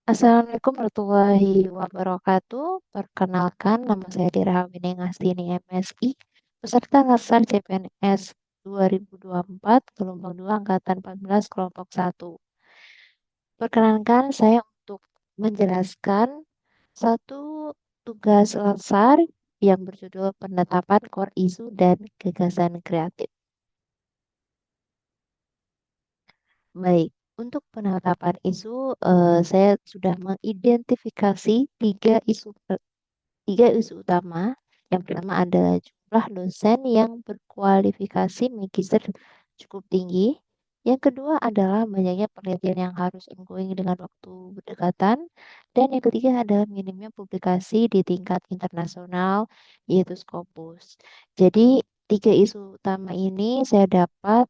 Assalamualaikum warahmatullahi wabarakatuh. Perkenalkan, nama saya Dira Wining Astini MSI, peserta Latsar CPNS 2024, gelombang 2, angkatan 14, kelompok 1. Perkenankan saya untuk menjelaskan satu tugas Latsar yang berjudul Penetapan Core Isu dan Gagasan Kreatif. Baik, untuk penetapan isu, saya sudah mengidentifikasi tiga isu utama. Yang pertama adalah jumlah dosen yang berkualifikasi magister cukup tinggi. Yang kedua adalah banyaknya penelitian yang harus ongoing dengan waktu berdekatan. Dan yang ketiga adalah minimnya publikasi di tingkat internasional, yaitu Scopus. Jadi, tiga isu utama ini saya dapat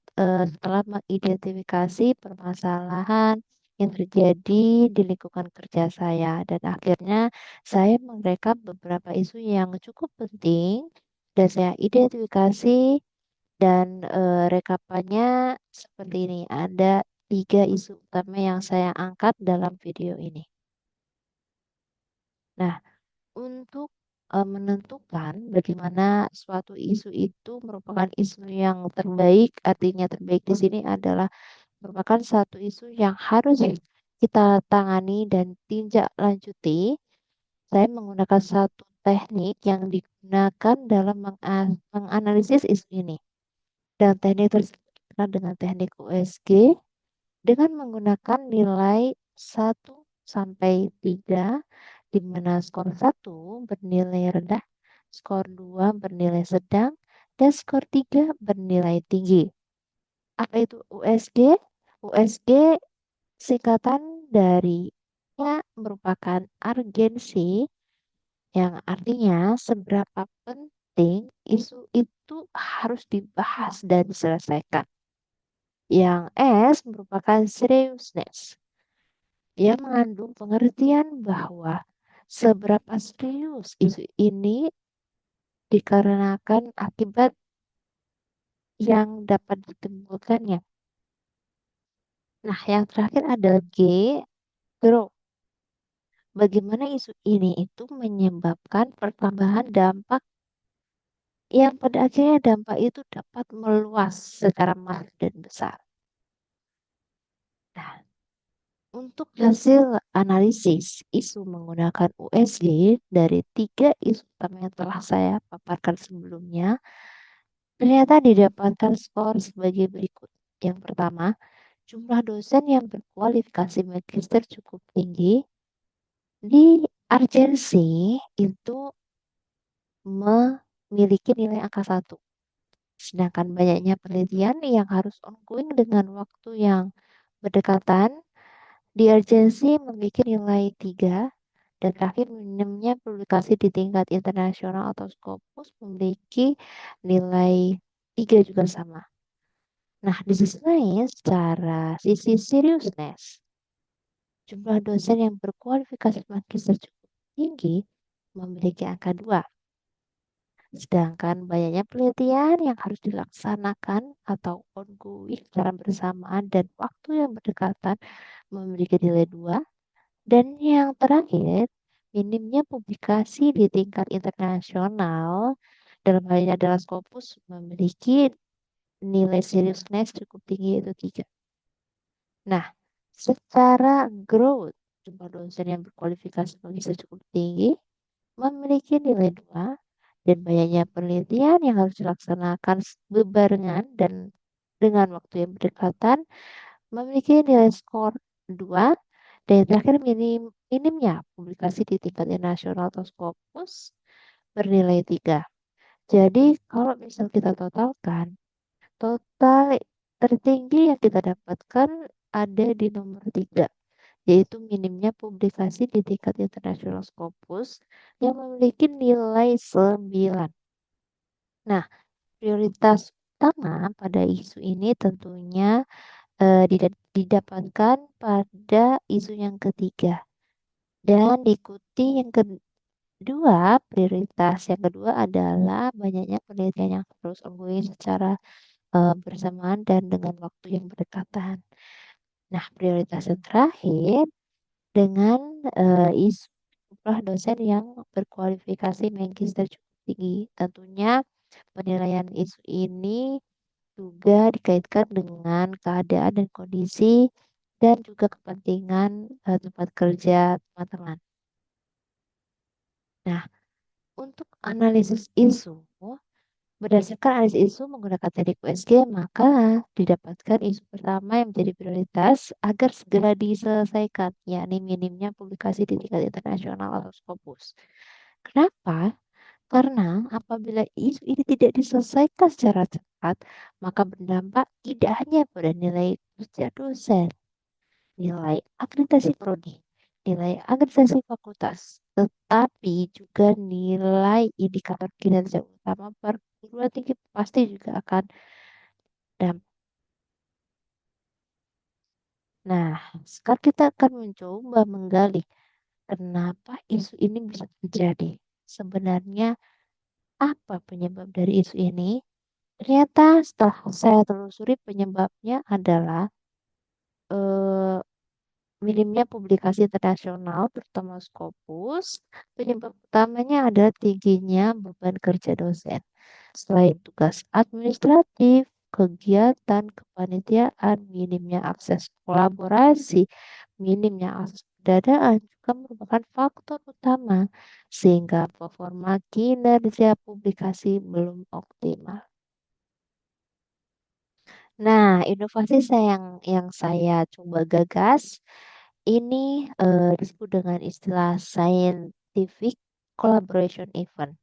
setelah mengidentifikasi permasalahan yang terjadi di lingkungan kerja saya. Dan akhirnya saya merekap beberapa isu yang cukup penting dan saya identifikasi dan rekapannya seperti ini. Ada tiga isu utama yang saya angkat dalam video ini. Nah, untuk menentukan bagaimana suatu isu itu merupakan isu yang terbaik, artinya terbaik di sini adalah merupakan satu isu yang harus kita tangani dan tinjak lanjuti. Saya menggunakan satu teknik yang digunakan dalam menganalisis isu ini. Dan teknik tersebut dikenal dengan teknik USG dengan menggunakan nilai 1 sampai 3, di mana skor 1 bernilai rendah, skor 2 bernilai sedang, dan skor 3 bernilai tinggi. Apa itu USG? USG singkatan dari merupakan urgensi, yang artinya seberapa penting isu itu harus dibahas dan diselesaikan. Yang S merupakan seriousness, yang mengandung pengertian bahwa seberapa serius isu ini dikarenakan akibat yang dapat ditimbulkannya. Nah, yang terakhir adalah G, grow. Bagaimana isu ini itu menyebabkan pertambahan dampak yang pada akhirnya dampak itu dapat meluas secara masif dan besar. Nah, untuk hasil analisis isu menggunakan USG dari tiga isu utama yang telah saya paparkan sebelumnya, ternyata didapatkan skor sebagai berikut. Yang pertama, jumlah dosen yang berkualifikasi magister cukup tinggi. Di urgensi itu memiliki nilai angka 1. Sedangkan banyaknya penelitian yang harus ongoing dengan waktu yang berdekatan, di urgensi memiliki nilai 3, dan terakhir minimnya publikasi di tingkat internasional atau Scopus memiliki nilai 3 juga sama. Nah, di sisi lain, secara sisi seriousness, jumlah dosen yang berkualifikasi magister cukup tinggi memiliki angka 2. Sedangkan banyaknya penelitian yang harus dilaksanakan atau ongoing secara bersamaan dan waktu yang berdekatan memiliki nilai 2. Dan yang terakhir, minimnya publikasi di tingkat internasional, dalam hal ini adalah Scopus, memiliki nilai seriousness cukup tinggi, yaitu 3. Nah, secara growth, jumlah dosen yang berkualifikasi magister cukup tinggi memiliki nilai 2, dan banyaknya penelitian yang harus dilaksanakan bebarengan dan dengan waktu yang berdekatan memiliki nilai skor 2, dan yang terakhir minimnya publikasi di tingkat nasional atau Scopus bernilai 3. Jadi kalau misal kita totalkan, total tertinggi yang kita dapatkan ada di nomor 3, yaitu minimnya publikasi di tingkat internasional Scopus yang memiliki nilai 9. Nah, prioritas utama pada isu ini tentunya didapatkan pada isu yang ketiga. Dan diikuti yang kedua, prioritas yang kedua adalah banyaknya penelitian yang terus ongoing secara bersamaan dan dengan waktu yang berdekatan. Nah, prioritas yang terakhir dengan isu jumlah dosen yang berkualifikasi magister cukup tinggi. Tentunya penilaian isu ini juga dikaitkan dengan keadaan dan kondisi dan juga kepentingan tempat kerja teman-teman. Nah, untuk analisis isu, berdasarkan analisis isu menggunakan teknik USG, maka didapatkan isu pertama yang menjadi prioritas agar segera diselesaikan, yakni minimnya publikasi di tingkat internasional atau Scopus. Kenapa? Karena apabila isu ini tidak diselesaikan secara cepat, maka berdampak tidak hanya pada nilai kerja dosen, nilai akreditasi prodi, nilai akreditasi fakultas, tetapi juga nilai indikator kinerja utama perguruan tinggi pasti juga akan dampak. Nah, sekarang kita akan mencoba menggali kenapa isu ini bisa terjadi. Sebenarnya apa penyebab dari isu ini? Ternyata setelah saya telusuri penyebabnya adalah eh, minimnya publikasi internasional, terutama Scopus. Penyebab utamanya adalah tingginya beban kerja dosen. Selain tugas administratif, kegiatan kepanitiaan, minimnya akses kolaborasi, minimnya akses pendanaan juga merupakan faktor utama sehingga performa kinerja publikasi belum optimal. Nah, inovasi yang saya coba gagas ini disebut dengan istilah scientific collaboration event,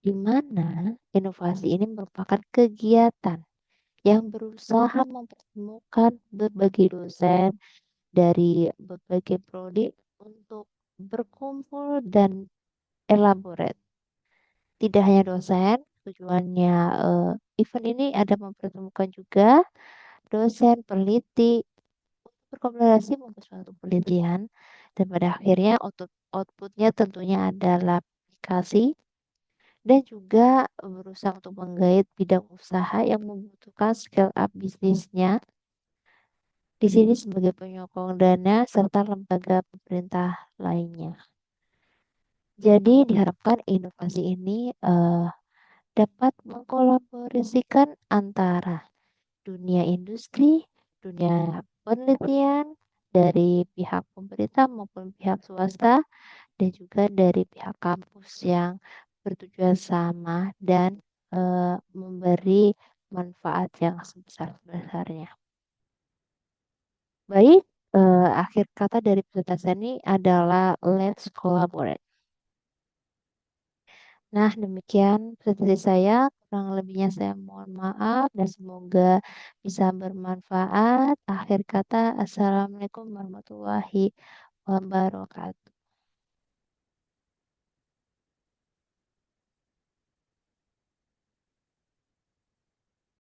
di mana inovasi ini merupakan kegiatan yang berusaha mempertemukan berbagai dosen dari berbagai prodi untuk berkumpul dan elaborate. Tidak hanya dosen, tujuannya event ini ada mempertemukan juga dosen, peneliti, berkolaborasi membuat suatu penelitian dan pada akhirnya outputnya tentunya adalah aplikasi dan juga berusaha untuk menggait bidang usaha yang membutuhkan scale up bisnisnya di sini sebagai penyokong dana serta lembaga pemerintah lainnya. Jadi diharapkan inovasi ini dapat mengkolaborasikan antara dunia industri, dunia penelitian dari pihak pemerintah maupun pihak swasta, dan juga dari pihak kampus yang bertujuan sama dan memberi manfaat yang sebesar-besarnya. Baik, akhir kata dari presentasi ini adalah let's collaborate. Nah, demikian presentasi saya. Kurang lebihnya saya mohon maaf dan semoga bisa bermanfaat. Akhir kata, Assalamualaikum warahmatullahi wabarakatuh.